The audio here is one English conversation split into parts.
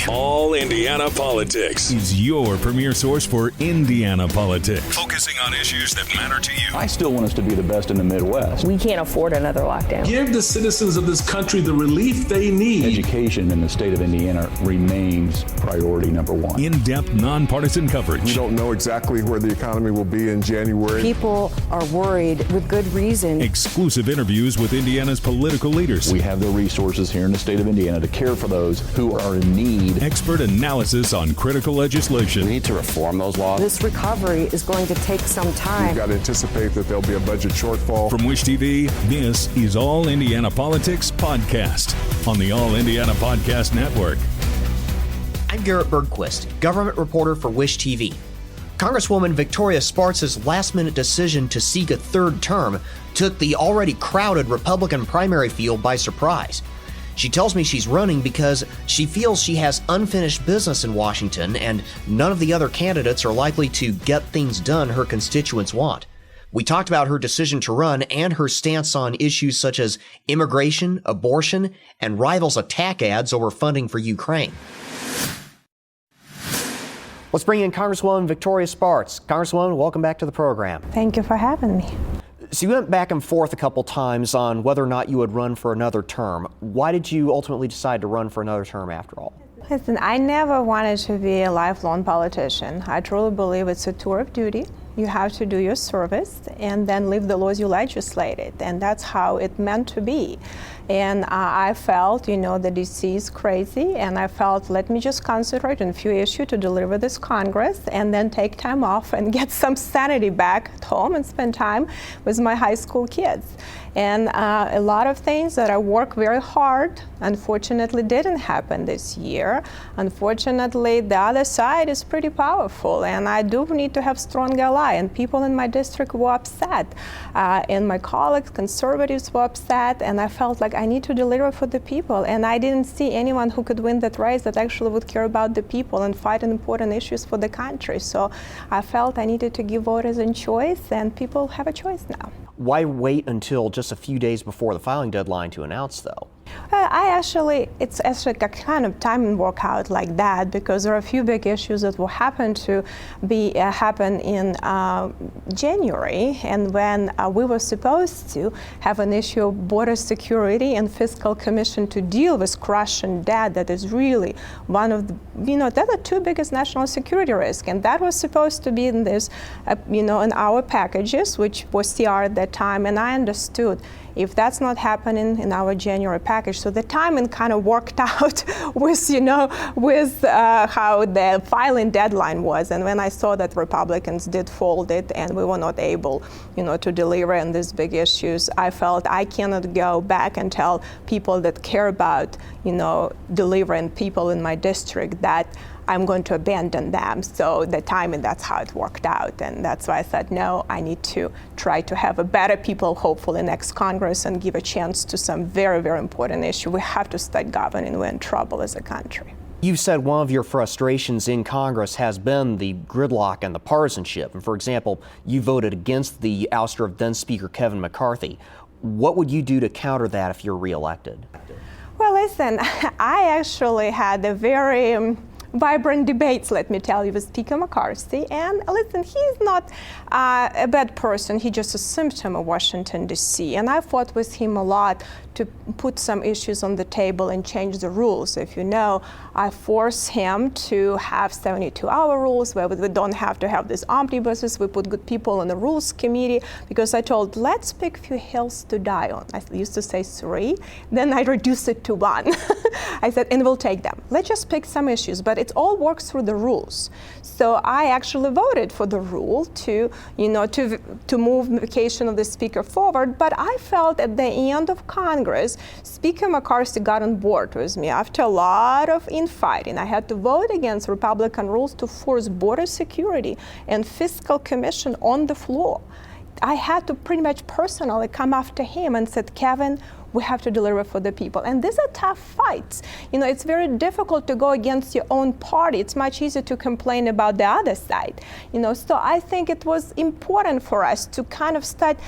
All Indiana Politics is your premier source for Indiana politics, focusing on issues that matter to you. I still want us to be the best in the Midwest. We can't afford another lockdown. Give the citizens of this country the relief they need. Education in the state of Indiana remains priority number one. In-depth, nonpartisan coverage. We don't know exactly where the economy will be in January. People are worried with good reason. Exclusive interviews with Indiana's political leaders. We have the resources here in the state of Indiana to care for those who are in need. Expert analysis on critical legislation. We need to reform those laws. This recovery is going to take some time. We've got to anticipate that there'll be a budget shortfall. From Wish TV, this is All Indiana Politics Podcast on the All Indiana Podcast Network. I'm Garret Bergquist, government reporter for Wish TV. Congresswoman Victoria Spartz's last-minute decision to seek a third term took the already crowded Republican primary field by surprise. She tells me she's running because she feels she has unfinished business in Washington and none of the other candidates are likely to get things done her constituents want. We talked about her decision to run and her stance on issues such as immigration, abortion, and rivals' attack ads over funding for Ukraine. Let's bring in Congresswoman Victoria Spartz. Congresswoman, welcome back to the program. Thank you for having me. So you went back and forth a couple times on whether or not you would run for another term. Why did you ultimately decide to run for another term after all? Listen, I never wanted to be a lifelong politician. I truly believe it's a tour of duty. You have to do your service and then live the laws you legislated, and that's how it meant to be. And I felt, the DC is crazy, and I felt, let me just concentrate on a few issues to deliver this Congress and then take time off and get some sanity back at home and spend time with my high school kids. And a lot of things that I work very hard, unfortunately, didn't happen this year. Unfortunately, the other side is pretty powerful, and I do need to have strong ally. And people in my district were upset, and my colleagues, conservatives, were upset, and I felt like I need to deliver for the people. And I didn't see anyone who could win that race that actually would care about the people and fight important issues for the country. So I felt I needed to give voters a choice, and people have a choice now. Why wait until just a few days before the filing deadline to announce, though? It's actually a kind of timing work out like that, because there are a few big issues that will happen in January, and when we were supposed to have an issue of border security and fiscal commission to deal with crushing debt that is really one of the, they're the two biggest national security risks, and that was supposed to be in this, in our packages, which was CR at that time, and I understood if that's not happening in our January package. So the timing kind of worked out with how the filing deadline was. And when I saw that Republicans did fold it and we were not able, to deliver on these big issues, I felt I cannot go back and tell people that care about, delivering people in my district that I'm going to abandon them. So the timing, that's how it worked out. And that's why I said, no, I need to try to have a better people, hopefully next Congress, and give a chance to some very, very important issue. We have to start governing. We're in trouble as a country. You said one of your frustrations in Congress has been the gridlock and the partisanship. And for example, you voted against the ouster of then Speaker Kevin McCarthy. What would you do to counter that if you're reelected? Well, listen, I actually had a very vibrant debates, let me tell you, with Speaker McCarthy. And listen, he's not a bad person. He's just a symptom of Washington, D.C. And I fought with him a lot to put some issues on the table and change the rules. If you know, I forced him to have 72-hour rules where we don't have to have these omnibuses. We put good people on the rules committee because I told, let's pick a few hills to die on. I used to say 3, then I reduced it to 1. I said, and we'll take them. Let's just pick some issues, but it all works through the rules. So I actually voted for the rule to move vacation of the Speaker forward, but I felt at the end of Congress, Speaker McCarthy got on board with me after a lot of infighting. I had to vote against Republican rules to force border security and fiscal commission on the floor. I had to pretty much personally come after him and said, Kevin, we have to deliver for the people. And these are tough fights. It's very difficult to go against your own party. It's much easier to complain about the other side. So I think it was important for us to kind of start,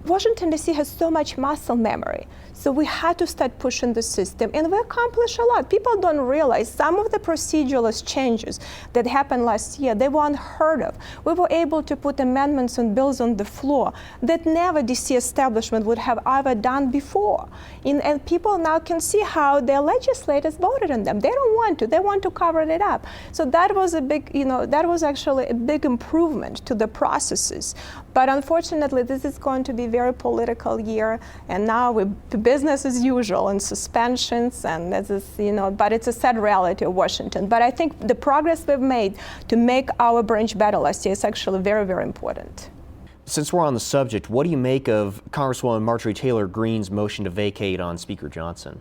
Washington, D.C. has so much muscle memory. So we had to start pushing the system, and we accomplished a lot. People don't realize some of the procedural changes that happened last year, they were unheard of. We were able to put amendments and bills on the floor that never DC establishment would have ever done before. And people now can see how their legislators voted on them. They don't want to, they want to cover it up. So that was a big, that was actually a big improvement to the processes. But unfortunately, this is going to be a very political year, and now we're business as usual and suspensions, and this is, but it's a sad reality of Washington. But I think the progress we've made to make our branch better last year is actually very, very important. Since we're on the subject, what do you make of Congresswoman Marjorie Taylor Greene's motion to vacate on Speaker Johnson?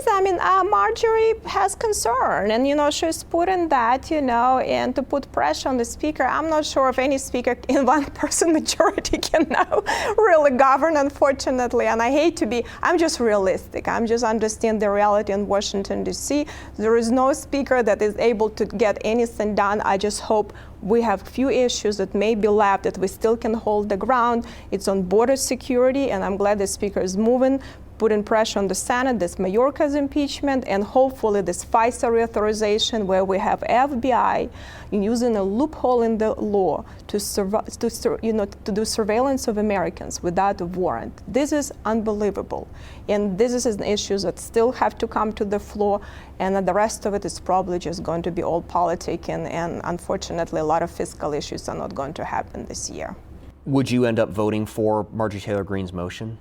I mean, Marjorie has concern, and she's putting that, and to put pressure on the speaker. I'm not sure if any speaker in one-person majority can now really govern, unfortunately. And I hate to be, I'm just realistic. I'm just understand the reality in Washington, D.C. There is no speaker that is able to get anything done. I just hope we have few issues that may be left that we still can hold the ground. It's on border security, and I'm glad the speaker is moving, putting pressure on the Senate, this Mayorkas impeachment, and hopefully this FISA reauthorization, where we have FBI using a loophole in the law to do surveillance of Americans without a warrant. This is unbelievable. And this is an issue that still have to come to the floor, and the rest of it is probably just going to be all politic, and unfortunately a lot of fiscal issues are not going to happen this year. Would you end up voting for Marjorie Taylor Greene's motion?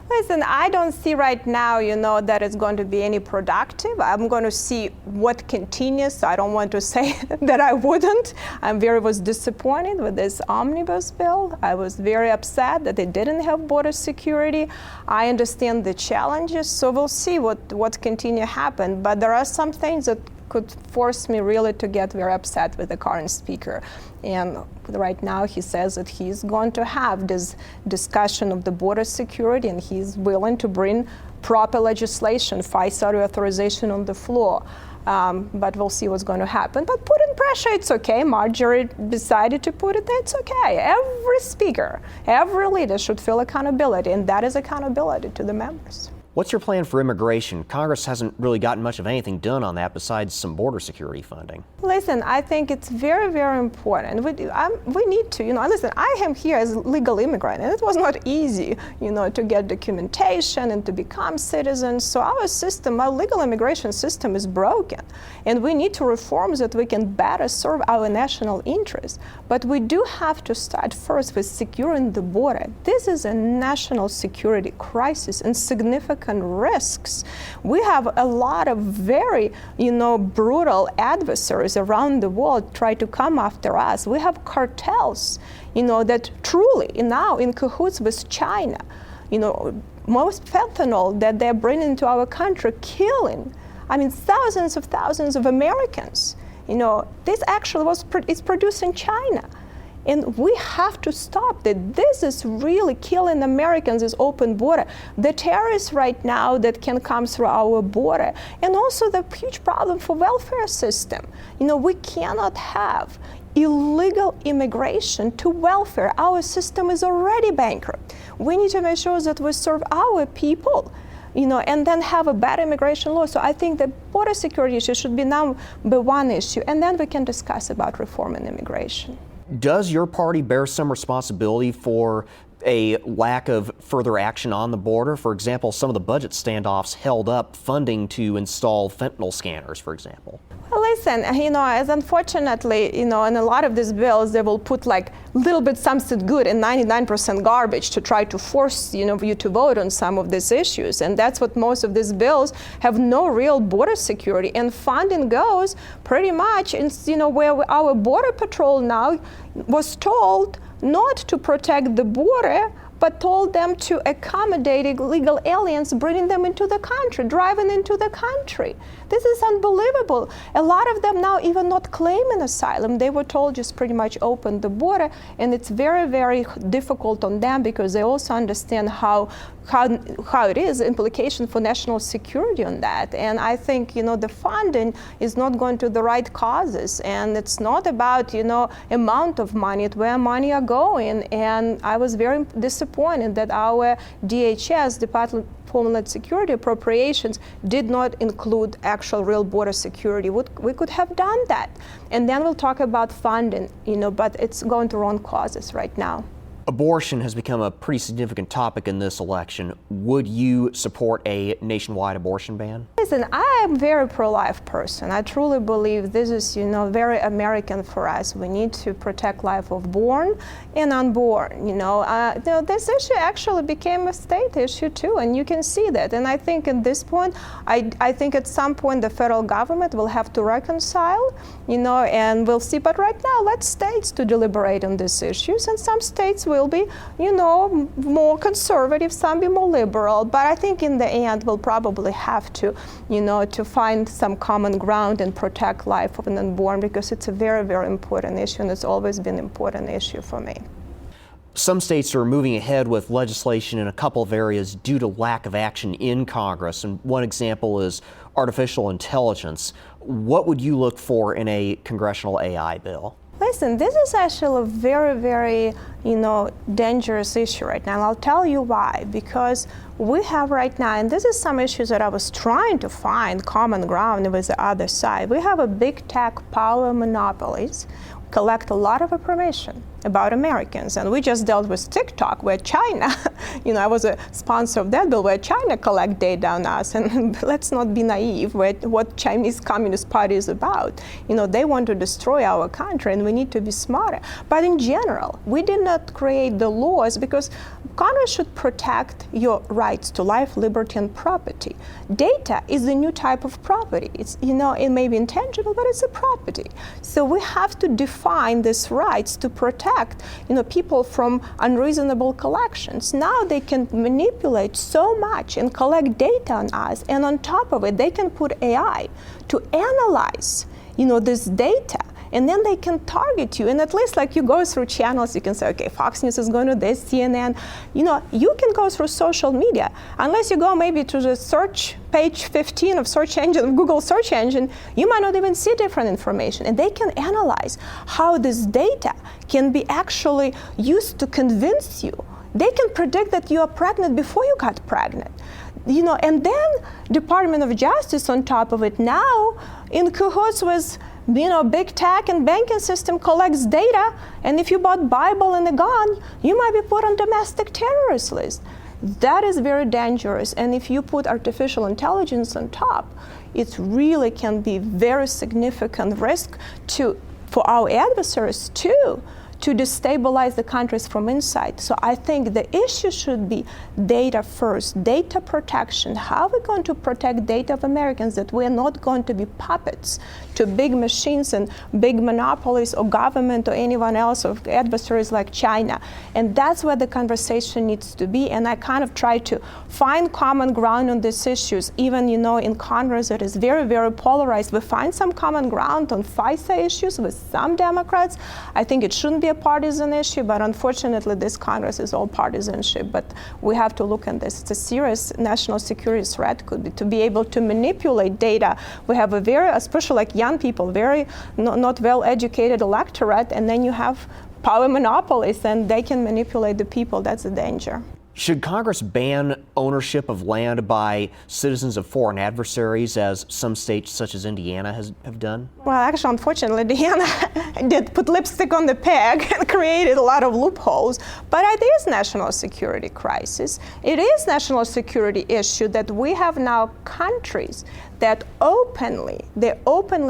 Listen, I don't see right now, that it's going to be any productive. I'm going to see what continues. So I don't want to say that I wouldn't. was disappointed with this omnibus bill. I was very upset that it didn't have border security. I understand the challenges, so we'll see what continue happen. But there are some things that could force me really to get very upset with the current speaker. And right now he says that he's going to have this discussion of the border security, and he's willing to bring proper legislation, FISA reauthorization on the floor. But we'll see what's going to happen. But putting pressure, it's okay. Marjorie decided to put it, it's okay. Every speaker, every leader should feel accountability, and that is accountability to the members. What's your plan for immigration? Congress hasn't really gotten much of anything done on that besides some border security funding. Listen, I think it's very, very important. We need to, listen, I am here as a legal immigrant, and it was not easy, to get documentation and to become citizens. So our system, our legal immigration system is broken, and we need to reform so that we can better serve our national interests. But we do have to start first with securing the border. This is a national security crisis and significant risks. We have a lot of very, brutal adversaries around the world try to come after us. We have cartels, that truly now in cahoots with China. Most fentanyl that they're bringing to our country, killing, thousands of Americans. This actually is produced in China. And we have to stop that. This is really killing Americans, this open border. The terrorists right now that can come through our border, and also the huge problem for welfare system. We cannot have illegal immigration to welfare. Our system is already bankrupt. We need to make sure that we serve our people, and then have a better immigration law. So I think the border security issue should be number one issue, and then we can discuss about reforming immigration. Does your party bear some responsibility for a lack of further action on the border? For example, some of the budget standoffs held up funding to install fentanyl scanners, for example. Well, listen, as unfortunately, in a lot of these bills, they will put like little bit something good and 99% garbage to try to force, you to vote on some of these issues. And that's what most of these bills have, no real border security. And funding goes pretty much in, where our border patrol now was told not to protect the border, but told them to accommodate illegal aliens, bringing them into the country, driving into the country. This is unbelievable. A lot of them now even not claiming asylum. They were told just pretty much open the border, and it's very, very difficult on them because they also understand how it is, implication for national security on that. And I think, the funding is not going to the right causes, and it's not about, amount of money, it's where money are going. And I was very disappointed that our DHS, Department Homeland Security appropriations did not include actual real border security. We could have done that. And then we'll talk about funding, but it's going to wrong causes right now. Abortion has become a pretty significant topic in this election. Would you support a nationwide abortion ban? Listen, I am a very pro-life person. I truly believe this is, very American for us. We need to protect life of born and unborn. This issue actually became a state issue too, and you can see that. And I think at this point, I think at some point the federal government will have to reconcile, and we'll see. But right now, let states to deliberate on these issues, and some states will be, more conservative, some be more liberal. But I think in the end, we'll probably have to, to find some common ground and protect life of an unborn, because it's a very, very important issue, and it's always been an important issue for me. Some states are moving ahead with legislation in a couple of areas due to lack of action in Congress. And one example is artificial intelligence. What would you look for in a congressional AI bill? Listen, this is actually a very, very, dangerous issue right now. And I'll tell you why. Because we have right now, and this is some issues that I was trying to find common ground with the other side. We have a big tech power monopolies collect a lot of information about Americans. And we just dealt with TikTok, where China, I was a sponsor of that bill, where China collect data on us. And let's not be naive what Chinese Communist Party is about. They want to destroy our country, and we need to be smarter. But in general, we did not create the laws because Congress should protect your rights to life, liberty, and property. Data is a new type of property. It's, it may be intangible, but it's a property. So we have to define these rights to protect people from unreasonable collections. Now they can manipulate so much and collect data on us, and on top of it, they can put AI to analyze, this data, and then they can target you. And at least you go through channels, you can say, okay, Fox News is going to this, CNN. You can go through social media. Unless you go maybe to the search page 15 of Google search engine, you might not even see different information. And they can analyze how this data can be actually used to convince you. They can predict that you are pregnant before you got pregnant. And then Department of Justice on top of it now, in cahoots with big tech and banking system, collects data, and if you bought Bible and a gun, you might be put on domestic terrorist list. That is very dangerous, and if you put artificial intelligence on top, it really can be very significant risk for our adversaries too, to destabilize the countries from inside. So I think the issue should be data first, data protection. How are we going to protect data of Americans, that we're not going to be puppets to big machines and big monopolies or government or anyone else, or adversaries like China? And that's where the conversation needs to be. And I kind of try to find common ground on these issues. Even, in Congress, it is very, very polarized. We find some common ground on FISA issues with some Democrats. I think it shouldn't be a partisan issue, but unfortunately this Congress is all partisanship. But we have to look at this. It's a serious national security threat, could be to be able to manipulate data. We have a very, especially like young people, very not well-educated electorate, and then you have power monopolies, and they can manipulate the people. That's a danger. Should Congress ban ownership of land by citizens of foreign adversaries, as some states such as Indiana have done? Well, actually, unfortunately, Indiana did put lipstick on the peg and created a lot of loopholes. But it is national security crisis. It is national security issue that we have now countries that openly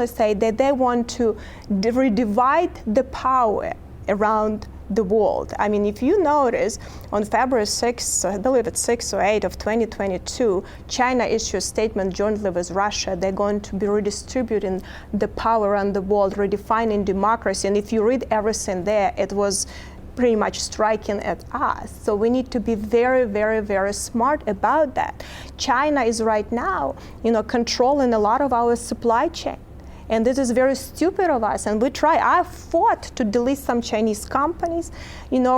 say that they want to redivide the power around the world. I mean, if you notice, on February 6th, I believe it's 6 or 8 of 2022, China issued a statement jointly with Russia. They're going to be redistributing the power around the world, redefining democracy. And if you read everything there, it was pretty much striking at us. So we need to be very, very, very smart about that. China is right now, controlling a lot of our supply chain. And this is very stupid of us. And I fought to delist some Chinese companies,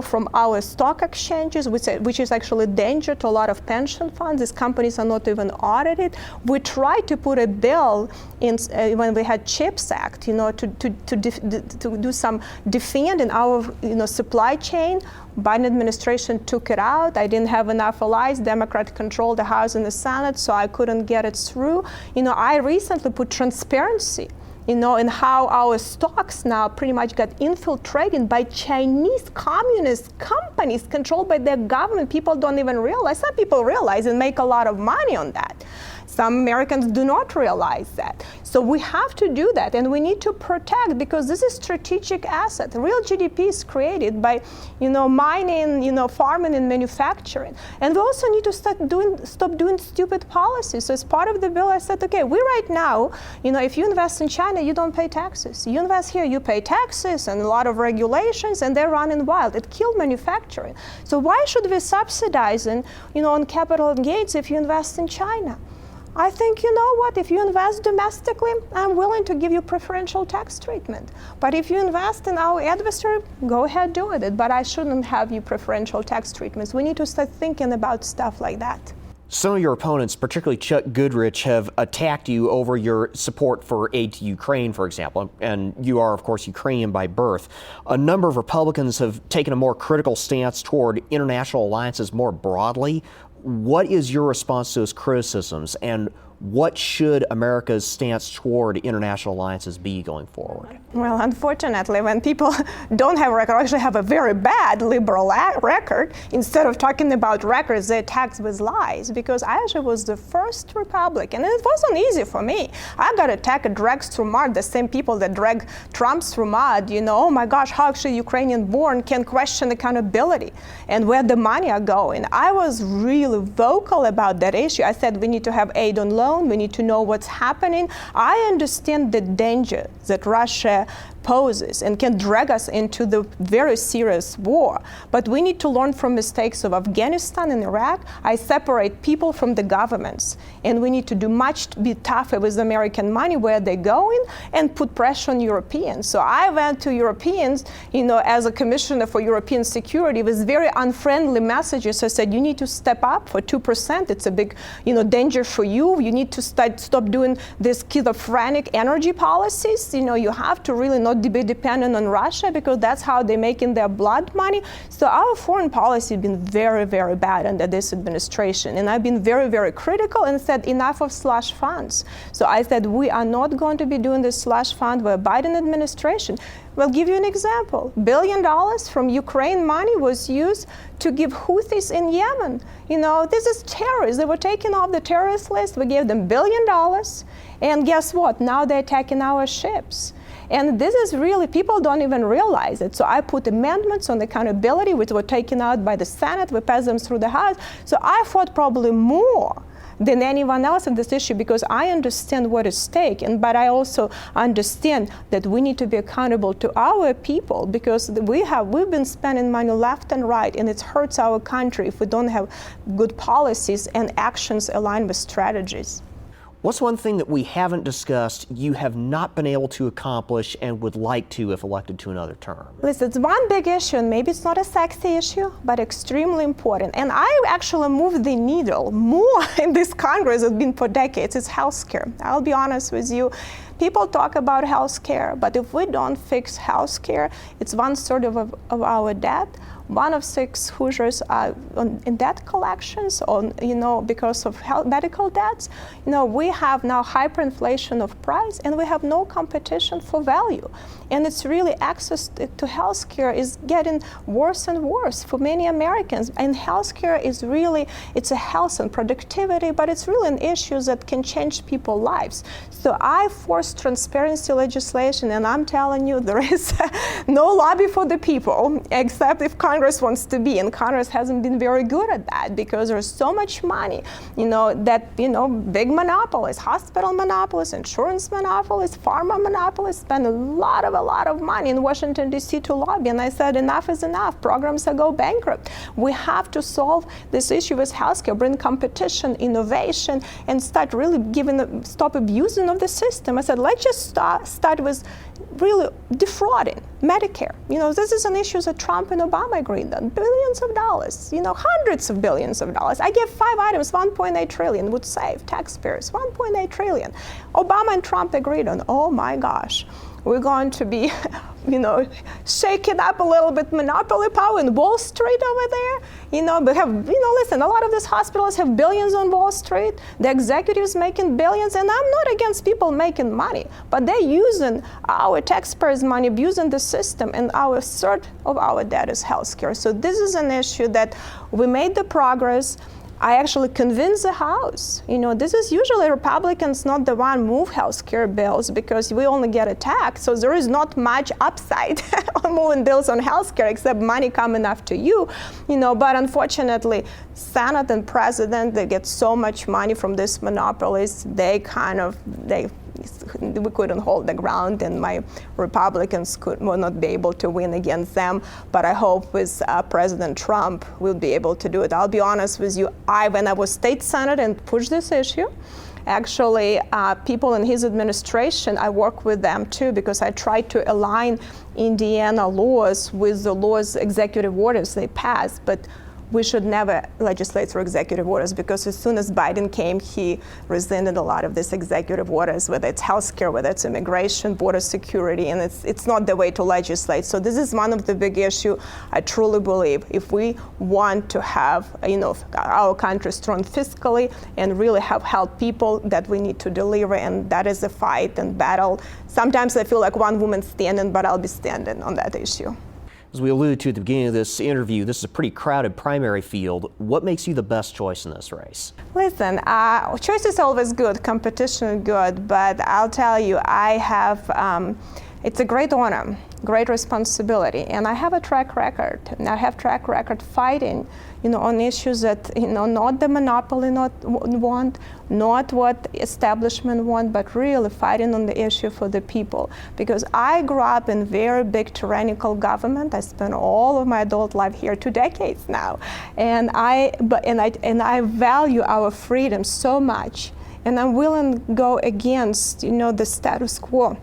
from our stock exchanges, which is actually a danger to a lot of pension funds. These companies are not even audited. We tried to put a bill in when we had CHIPS Act, to do some defend in our, supply chain. Biden administration took it out. I didn't have enough allies. Democrats controlled the House and the Senate, so I couldn't get it through. I recently put transparency, in how our stocks now pretty much got infiltrated by Chinese communist companies controlled by their government. People don't even realize. Some people realize and make a lot of money on that. Some Americans do not realize that. So we have to do that, and we need to protect, because this is strategic asset. Real GDP is created by, mining, farming and manufacturing. And we also need to stop doing stupid policies. So as part of the bill, I said, okay, we right now, if you invest in China, you don't pay taxes. You invest here, you pay taxes and a lot of regulations, and they're running wild. It killed manufacturing. So why should we subsidize, on capital gains if you invest in China? I think, if you invest domestically, I'm willing to give you preferential tax treatment. But if you invest in our adversary, go ahead, do it. But I shouldn't have you preferential tax treatments. We need to start thinking about stuff like that. Some of your opponents, particularly Chuck Goodrich, have attacked you over your support for aid to Ukraine, for example, and you are, of course, Ukrainian by birth. A number of Republicans have taken a more critical stance toward international alliances more broadly. What is your response to those criticisms, and what should America's stance toward international alliances be going forward? Well, unfortunately, when people don't have a record, actually have a very bad liberal record, instead of talking about records, they attack with lies. Because I actually was the first Republican, and it wasn't easy for me. I got attacked, dragged through mud, the same people that drag Trump through mud, oh my gosh, how actually Ukrainian-born can question accountability and where the money are going. I was really vocal about that issue. I said we need to have aid on loan. We need to know what's happening. I understand the danger that Russia poses and can drag us into the very serious war. But we need to learn from mistakes of Afghanistan and Iraq. I separate people from the governments. And we need to be tougher with American money where they're going and put pressure on Europeans. So I went to Europeans, as a commissioner for European security with very unfriendly messages. I said, you need to step up for 2%. It's a big, danger for you. You need to stop doing this schizophrenic energy policies. You have to really not be dependent on Russia, because that's how they're making their blood money. So our foreign policy has been very, very bad under this administration. And I've been very, very critical and said enough of slush funds. So I said we are not going to be doing this slush fund with Biden administration. Well, give you an example. $1 billion from Ukraine money was used to give Houthis in Yemen. This is terrorists. They were taken off the terrorist list. We gave them $1 billion. And guess what? Now they're attacking our ships. And this is really, people don't even realize it. So I put amendments on accountability, which were taken out by the Senate. We passed them through the House. So I fought probably more than anyone else on this issue, because I understand what is at stake. But I also understand that we need to be accountable to our people, because we've been spending money left and right, and it hurts our country if we don't have good policies and actions aligned with strategies. What's one thing that we haven't discussed you have not been able to accomplish and would like to if elected to another term? Listen, it's one big issue, and maybe it's not a sexy issue, but extremely important. And I actually moved the needle more in this Congress than it's been for decades. It's healthcare. I'll be honest with you. People talk about healthcare, but if we don't fix healthcare, it's 1/3 of our debt. 1 of 6 Hoosiers are in debt collections, because of medical debts. We have now hyperinflation of price, and we have no competition for value. And it's really access to healthcare is getting worse and worse for many Americans. And healthcare is really, it's a health and productivity, but it's really an issue that can change people's lives. So I forced transparency legislation, and I'm telling you, there is no lobby for the people, except if Congress Congress wants to be, and Congress hasn't been very good at that because there's so much money, that, big monopolies, hospital monopolies, insurance monopolies, pharma monopolies spend a lot of money in Washington, D.C. to lobby. And I said, enough is enough. Programs are go bankrupt. We have to solve this issue with healthcare, bring competition, innovation, and start really stop abusing of the system. I said, let's just start with really defrauding Medicare. This is an issue that Trump and Obama agreed on. Billions of dollars, hundreds of billions of dollars. I gave 5 items, 1.8 trillion would save taxpayers, 1.8 trillion. Obama and Trump agreed on, oh my gosh, we're going to be, shaking up a little bit monopoly power in Wall Street over there. We have, listen, a lot of these hospitals have billions on Wall Street. The executives making billions, and I'm not against people making money, but they're using our taxpayers' money, abusing the system, and a third of our debt is healthcare. So this is an issue that we made the progress. I actually convinced the House. This is usually Republicans not the one move health care bills because we only get a tax. So there is not much upside on moving bills on health care except money coming after you. But unfortunately, Senate and President, they get so much money from these monopolies, we couldn't hold the ground, and my Republicans will not be able to win against them. But I hope with President Trump, we'll be able to do it. I'll be honest with you, when I was state senator and pushed this issue, actually, people in his administration, I work with them too because I tried to align Indiana laws with the laws, executive orders they passed. But we should never legislate through executive orders because as soon as Biden came, he rescinded a lot of these executive orders, whether it's healthcare, whether it's immigration, border security, and it's not the way to legislate. So this is one of the big issues. I truly believe if we want to have, our country strong fiscally and really have help people, that we need to deliver, and that is a fight and battle. Sometimes I feel like one woman standing, but I'll be standing on that issue. As we alluded to at the beginning of this interview, this is a pretty crowded primary field. What makes you the best choice in this race? Listen, choice is always good, competition is good, but I'll tell you, I have, it's a great honor, great responsibility, and I have a track record. And I have track record fighting, on issues that, not the monopoly want, not what establishment want, but really fighting on the issue for the people. Because I grew up in very big tyrannical government. I spent all of my adult life here, 2 decades now, and I value our freedom so much, and I'm willing to go against, the status quo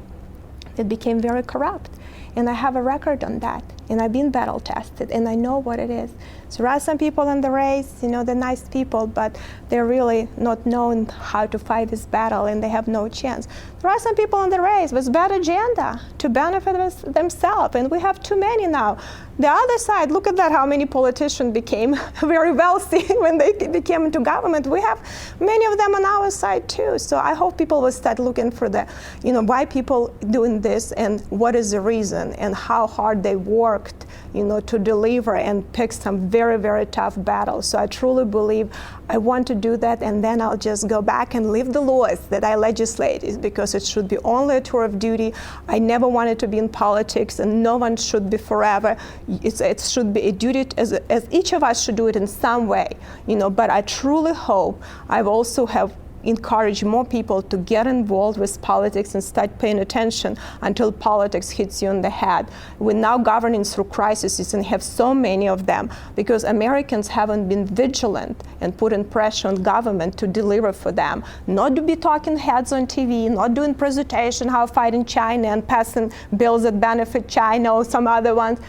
that became very corrupt. And I have a record on that. And I've been battle tested, and I know what it is. So there are some people in the race, they're nice people, but they're really not knowing how to fight this battle, and they have no chance. There are some people in the race with bad agenda to benefit themselves, and we have too many now. The other side, look at that, how many politicians became very wealthy when they became into government. We have many of them on our side too. So I hope people will start looking for the, why people doing this and what is the reason and how hard they worked, to deliver and pick some very, very tough battles. So I truly believe I want to do that, and then I'll just go back and live the laws that I legislate, because it should be only a tour of duty. I never wanted to be in politics, and no one should be forever. It should be a duty as each of us should do it in some way, but I truly hope I also have encourage more people to get involved with politics and start paying attention until politics hits you in the head. We're now governing through crises and have so many of them because Americans haven't been vigilant and putting pressure on government to deliver for them. Not to be talking heads on TV, not doing presentation how fighting China and passing bills that benefit China or some other ones,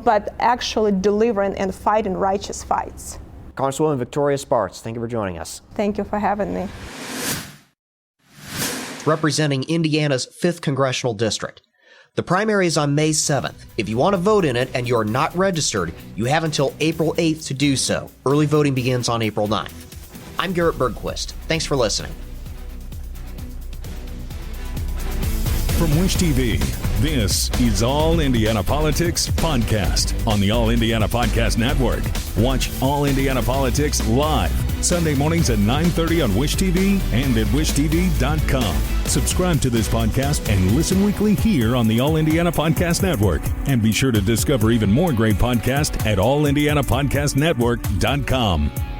but actually delivering and fighting righteous fights. Congresswoman Victoria Spartz, thank you for joining us. Thank you for having me. Representing Indiana's 5th Congressional District. The primary is on May 7th. If you want to vote in it and you're not registered, you have until April 8th to do so. Early voting begins on April 9th. I'm Garret Bergquist. Thanks for listening. From Wish TV, this is All Indiana Politics Podcast on the All Indiana Podcast Network. Watch All Indiana Politics live Sunday mornings at 9:30 on Wish TV and at wishtv.com. Subscribe to this podcast and listen weekly here on the All Indiana Podcast Network. And be sure to discover even more great podcasts at allindianapodcastnetwork.com.